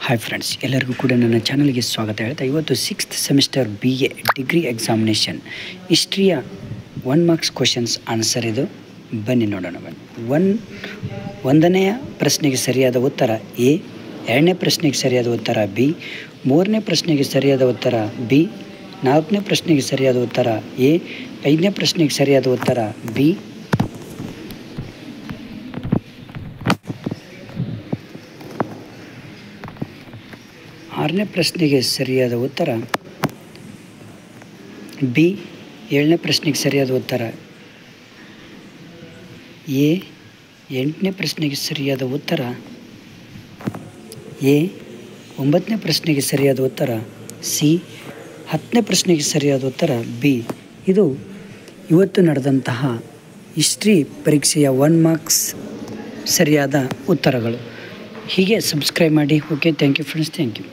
Hi friends, ಎಲ್ಲರಿಗೂ ಕೂಡ ನನ್ನ ಚಾನಲ್ಗೆ ಸ್ವಾಗತ ಹೇಳ್ತಾ ಇವತ್ತು 6th semester BA degree examination ಹಿಸ್ಟ್ರಿಯ 1 ಮಾರ್ಕ್ಸ್ ಕ್ವಶನ್ಸ್ ಆನ್ಸರ್ ಇದು. ಬನ್ನಿ ನೋಡೋಣ. ಒಂದನೆಯ ಪ್ರಶ್ನೆಗೆ ಸರಿಯಾದ ಉತ್ತರ ಎ, ಎರಡನೇ ಪ್ರಶ್ನೆಗೆ ಸರಿಯಾದ ಉತ್ತರ ಬಿ, ಮೂರನೇ ಪ್ರಶ್ನೆಗೆ ಸರಿಯಾದ ಉತ್ತರ ಬಿ, ನಾಲ್ಕನೇ ಪ್ರಶ್ನೆಗೆ ಸರಿಯಾದ ಉತ್ತರ ಎ, ಐದನೇ ಪ್ರಶ್ನೆಗೆ ಸರಿಯಾದ ಉತ್ತರ ಬಿ, ಆರನೇ ಪ್ರಶ್ನೆಗೆ ಸರಿಯಾದ ಉತ್ತರ ಬಿ, ಏಳನೇ ಪ್ರಶ್ನೆಗೆ ಸರಿಯಾದ ಉತ್ತರ ಎ, ಎಂಟನೇ ಪ್ರಶ್ನೆಗೆ ಸರಿಯಾದ ಉತ್ತರ ಎ, ಒಂಬತ್ತನೇ ಪ್ರಶ್ನೆಗೆ ಸರಿಯಾದ ಉತ್ತರ ಸಿ, ಹತ್ತನೇ ಪ್ರಶ್ನೆಗೆ ಸರಿಯಾದ ಉತ್ತರ ಬಿ. ಇದು ಇವತ್ತು ನಡೆದಂತಹ ಹಿಸ್ಟ್ರಿ ಪರೀಕ್ಷೆಯ 1 ಮಾರ್ಕ್ಸ್ ಸರಿಯಾದ ಉತ್ತರಗಳು. ಹೀಗೆ ಸಬ್ಸ್ಕ್ರೈಬ್ ಮಾಡಿ. Okay, thank you friends, thank you.